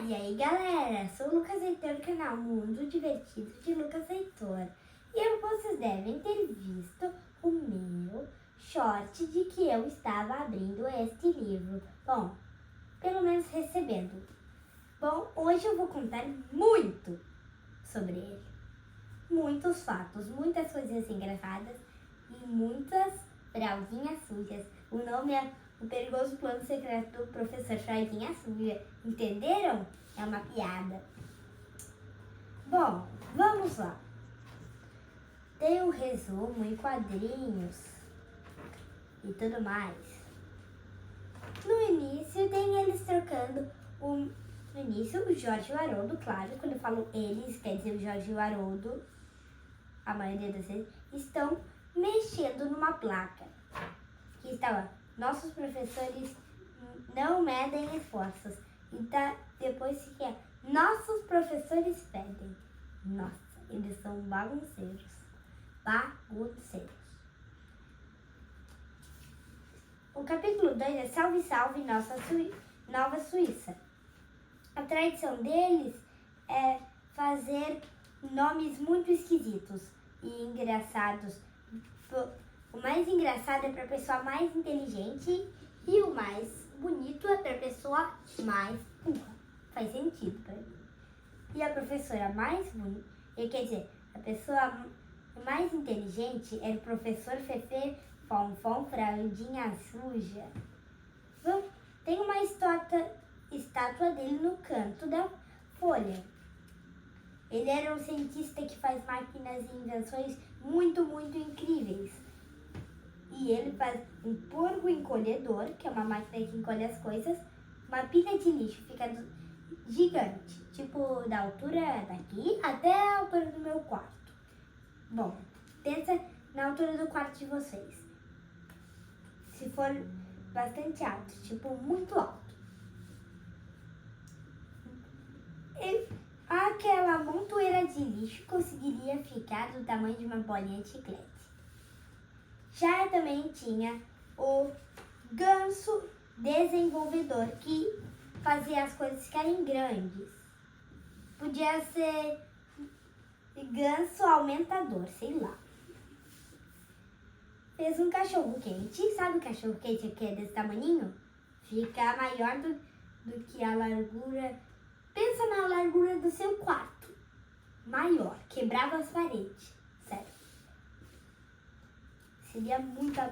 E aí galera, sou o Lucas Heitor do canal Mundo Divertido de Lucas Heitor. E vocês devem ter visto o meu short de que eu estava abrindo este livro. Bom, pelo menos recebendo. Bom, hoje eu vou contar muito sobre ele. Muitos fatos, muitas coisinhas engraçadas e muitas fraldinhas sujas. O nome é O Perigoso Plano Secreto do Professor Fraldinha Suja. Entenderam? É uma piada. Bom, vamos lá. Tem um resumo em quadrinhos e tudo mais. No início tem eles trocando no início o Jorge e o Haroldo, claro, quando eu falo eles, quer dizer o Jorge e o Haroldo, a maioria das vezes, estão mexendo numa placa que estava: nossos professores não medem esforços. E tá, depois que é: nossos professores pedem. Nossa, eles são bagunceiros. Bagunceiros. O capítulo 2 é Salve, Salve, Nova Suíça. A tradição deles é fazer nomes muito esquisitos e engraçados. O mais engraçado é para a pessoa mais inteligente e o mais bonito é para a pessoa mais burra. Faz sentido para mim. E a professora mais bonita, quer dizer, a pessoa mais inteligente é o professor Fefe Fonfon Fraldinha Suja. Tem uma estátua dele no canto da folha. Ele era um cientista que faz máquinas e invenções muito, muito incríveis. E ele faz um porco encolhedor, que é uma máquina que encolhe as coisas, uma pilha de lixo, fica gigante, tipo da altura daqui até a altura do meu quarto. Bom, pensa na altura do quarto de vocês. Se for bastante alto, tipo muito alto. E aquela montoeira de lixo conseguiria ficar do tamanho de uma bolinha de chiclete. Já também tinha o ganso desenvolvedor, que fazia as coisas ficarem grandes. Podia ser ganso aumentador, sei lá. Fez um cachorro quente. Sabe o cachorro quente que é desse tamaninho? Fica maior do que a largura. Pensa na largura do seu quarto. Maior. Quebrava as paredes. Sério. Seria muita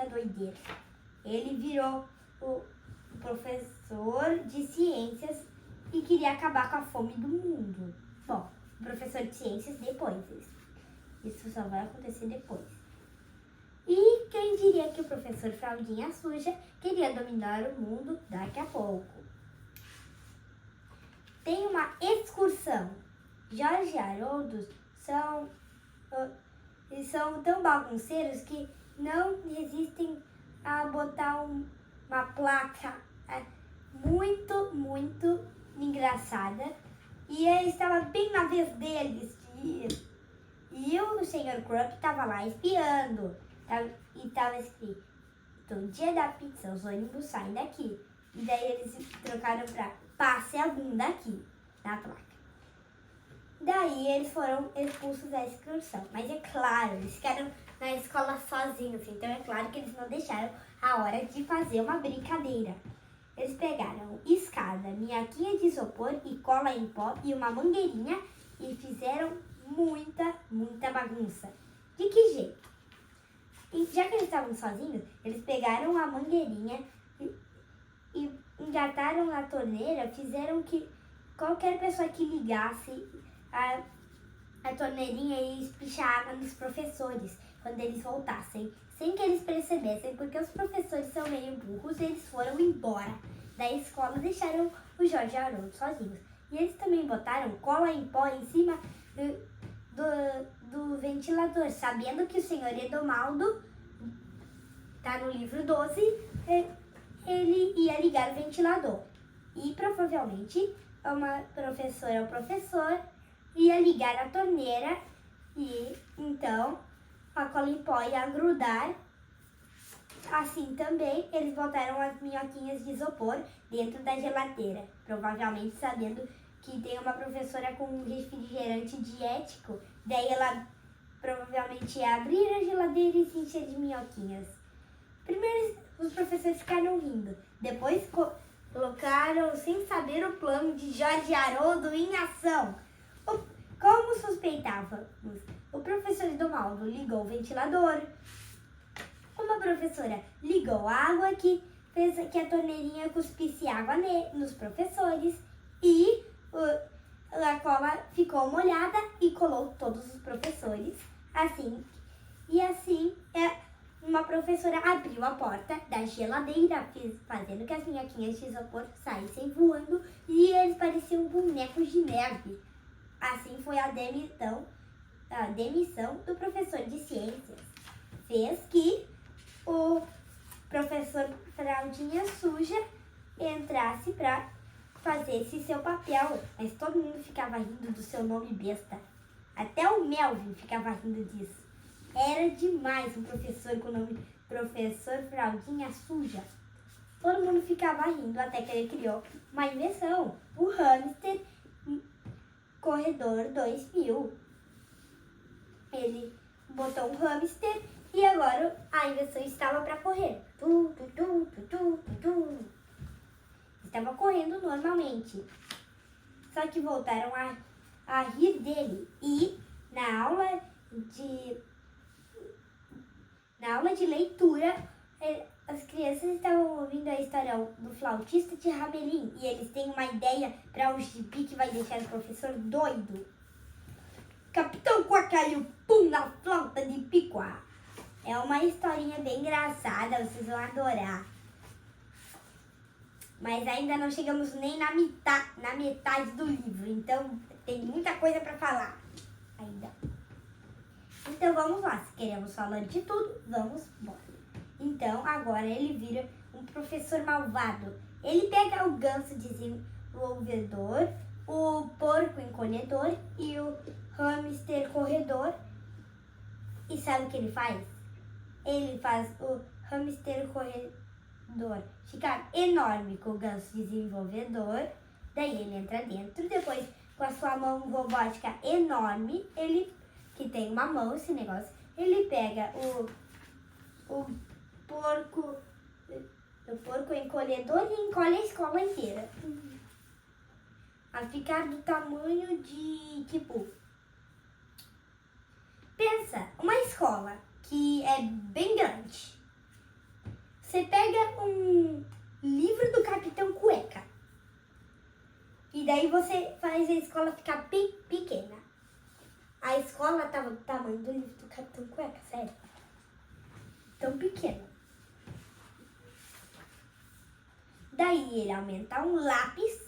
doideira. Ele virou o professor de ciências e queria acabar com a fome do mundo. Bom, o professor de ciências depois. Isso só vai acontecer depois. E quem diria que o professor Fraldinha Suja queria dominar o mundo daqui a pouco. Tem uma excursão. Jorge e Haroldo são tão bagunceiros que não resistem a botar uma placa muito engraçada. E ele estava bem na vez deles de ir. E o Sr. Crump estava lá espiando. E estava escrito: todo dia da pizza os ônibus saem daqui. E daí eles trocaram para passe a bunda aqui na placa. Daí eles foram expulsos da excursão. Mas é claro, eles ficaram na escola sozinhos. Então é claro que eles não deixaram a hora de fazer uma brincadeira. Eles pegaram escada, minhoquinha de isopor e cola em pó e uma mangueirinha e fizeram muita bagunça. De que jeito? E já que eles estavam sozinhos, eles pegaram a mangueirinha e engataram na torneira, fizeram que qualquer pessoa que ligasse a torneirinha ia espichar água nos professores quando eles voltassem, sem que eles percebessem, porque os professores são meio burros e eles foram embora da escola, deixaram o Jorge e o Haroldo sozinhos. E eles também botaram cola em pó em cima do ventilador, sabendo que o senhor Edomaldo, tá no livro 12, ele ia ligar o ventilador. E provavelmente uma professora ou professor ia ligar a torneira e então a cola em pó ia grudar Assim também, eles botaram as minhoquinhas de isopor dentro da geladeira, provavelmente sabendo que tem uma professora com um refrigerante diético, daí ela provavelmente ia abrir a geladeira e se encher de minhoquinhas. Primeiro os professores ficaram rindo, depois colocaram sem saber o plano de Jorge Haroldo em ação. Como suspeitávamos, o professor Edomaldo ligou o ventilador. Uma professora ligou a água que fez que a torneirinha cuspisse água nos professores e a cola ficou molhada e colou todos os professores. Assim, uma professora abriu a porta da geladeira, fazendo que as minhoquinhas de isopor saíssem voando e eles pareciam bonecos de neve. Assim foi a demissão do professor de ciências. Fez que o professor Fraldinha Suja entrasse para fazer esse seu papel, mas todo mundo ficava rindo do seu nome besta. Até o Melvin ficava rindo disso. Era demais um professor com o nome Professor Fraldinha Suja. Todo mundo ficava rindo até que ele criou uma invenção, o hamster corredor 2000. Ele botou um hamster e agora a invenção estava para correr. Estava correndo normalmente. Só que voltaram a rir dele. E na aula de leitura, as crianças estavam ouvindo a história do flautista de Hamelin. E eles têm uma ideia para um gibi que vai deixar o professor doido. Capitão Quack caiu pum na flauta de Piquá. É uma historinha bem engraçada, vocês vão adorar. Mas ainda não chegamos nem na metade do livro, então tem muita coisa para falar ainda. Então vamos lá, se queremos falar de tudo, vamos embora. Então agora ele vira um professor malvado. Ele pega o ganso desenvolvedor, o porco encolhedor e o hamster corredor. E sabe o que ele faz? Ele faz o hamster corredor ficar enorme com o ganso desenvolvedor. Daí ele entra dentro, depois com a sua mão robótica enorme, que tem uma mão esse negócio, ele pega o porco encolhedor e encolhe a escola inteira. A ficar do tamanho de, tipo, pensa, uma escola que é bem grande. Você pega um livro do Capitão Cueca e daí você faz a escola ficar bem pequena. A escola estava do tamanho do livro do Capitão Cueca, sério. Tão pequena. Daí ele aumenta um lápis,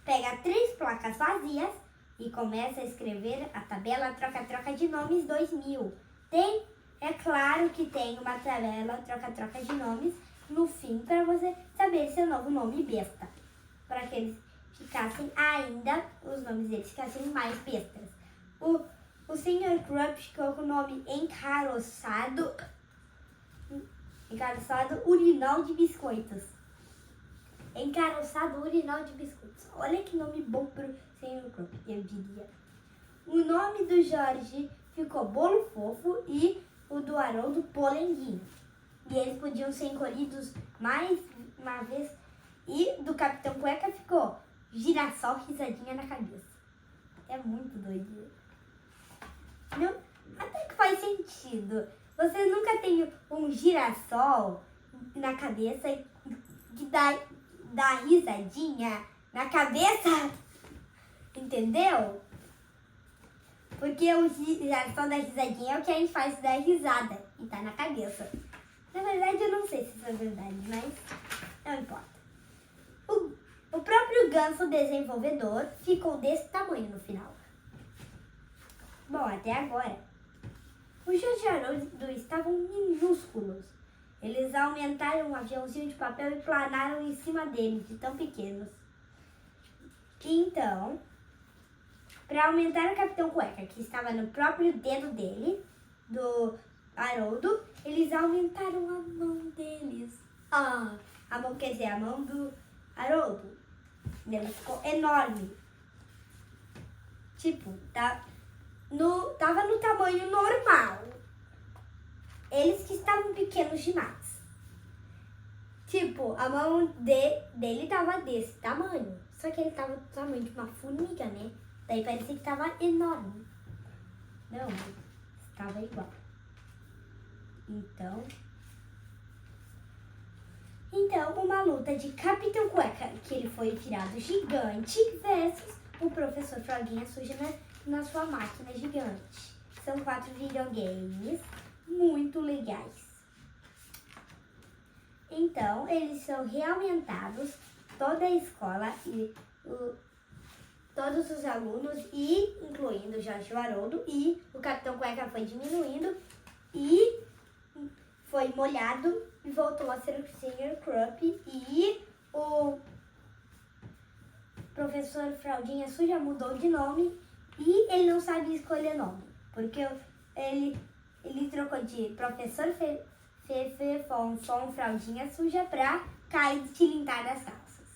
pega 3 placas vazias e começa a escrever a tabela troca-troca de nomes 2000. É claro que tem uma tabela troca-troca de nomes no fim para você saber seu novo nome besta. Para que eles ficassem ainda, os nomes deles ficassem mais bestas. O Sr. Crump ficou com o nome encaroçado urinol de biscoitos. Encaroçado urinol de biscoitos. Olha que nome bom pro Sr. Crump, eu diria. O nome do Jorge ficou Bolo Fofo e o do Haroldo Polenguinho. E eles podiam ser encolhidos mais uma vez. E do Capitão Cueca ficou Girassol Risadinha na Cabeça. É muito doido. Não, até que faz sentido. Você nunca tem um girassol na cabeça que dá risadinha na cabeça? Entendeu? Porque o girassol da risadinha é o que a gente faz dar risada e tá na cabeça. Na verdade, eu não sei se isso é verdade, mas não importa. O próprio ganso desenvolvedor ficou desse tamanho no final. Bom, até agora, os Jorge Haroldo estavam minúsculos. Eles aumentaram um aviãozinho de papel e planaram em cima deles, de tão pequenos. Então, para aumentar o Capitão Cueca, que estava no próprio dedo dele, Haroldo, eles aumentaram a mão deles. A mão do Haroldo. Ela ficou enorme. Tipo, tava no tamanho normal. Eles que estavam pequenos demais. Tipo, a mão dele tava desse tamanho. Só que ele tava do tamanho de uma formiga, né? Daí parecia que tava enorme. Não, estava igual. Então, uma luta de Capitão Cueca, que ele foi tirado gigante, versus o Professor Froguinha Suja na sua máquina gigante. São 4 videogames muito legais. Então, eles são realimentados, toda a escola e todos os alunos, e incluindo o Jorge Haroldo, e o Capitão Cueca foi diminuindo e foi molhado e voltou a ser o Sr. Krupp, e o Professor Fraldinha Suja mudou de nome e ele não sabe escolher nome, porque ele trocou de Professor Fom Fraldinha Suja pra Cair Tilintar das Calças.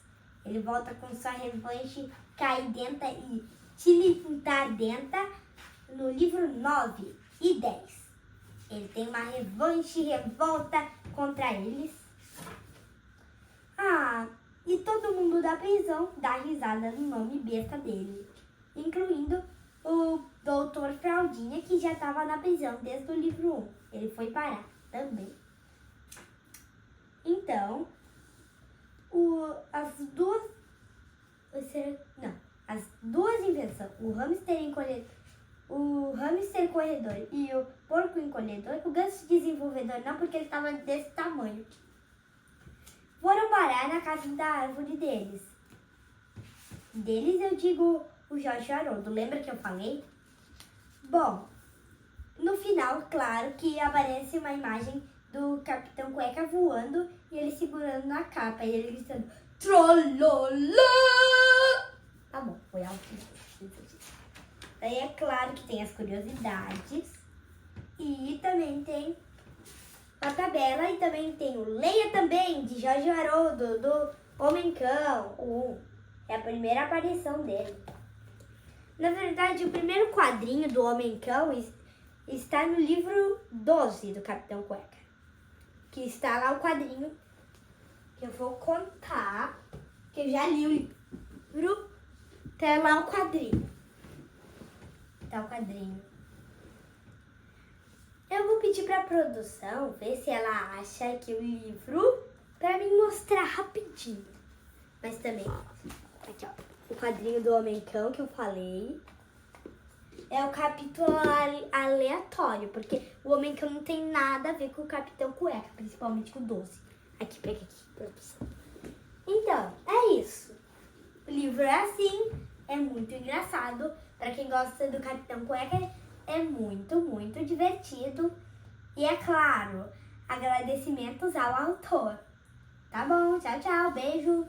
Ele volta com sua revanche Cair Denta e Tilintar Denta no livro 9 e 10. Ele tem uma revanche e revolta contra eles. E todo mundo da prisão dá risada no nome besta dele, incluindo o Doutor Fraldinha, que já estava na prisão desde o livro 1. Ele foi parar também. Então, as duas invenções, o hamster corredor e o porco encolhedor, o ganso desenvolvedor não, porque ele estava desse tamanho, foram parar na casa da árvore deles. Deles eu digo o Jorge Haroldo, lembra que eu falei? Bom, no final, claro que aparece uma imagem do Capitão Cueca voando e ele segurando na capa e ele gritando Trololô! Tá bom, foi algo que... Daí é claro que tem as curiosidades e também tem a tabela e também tem o Leia Também, de Jorge Haroldo, do Homem-Cão. É a primeira aparição dele. Na verdade, o primeiro quadrinho do Homem-Cão está no livro 12 do Capitão Cueca. Que está lá o quadrinho que eu vou contar, que eu já li o livro, tá lá o quadrinho. Tá o quadrinho. Eu vou pedir pra produção ver se ela acha aqui o livro pra me mostrar rapidinho. Mas também, aqui ó, o quadrinho do Homem-Cão que eu falei. É o capítulo aleatório, porque o Homem-Cão não tem nada a ver com o Capitão Cueca, principalmente com o 12. Aqui, pega aqui, produção. Então, é isso. O livro é assim, é muito engraçado. Pra quem gosta do Capitão Cueca, é muito, muito divertido. E é claro, agradecimentos ao autor. Tá bom, tchau, tchau, beijo.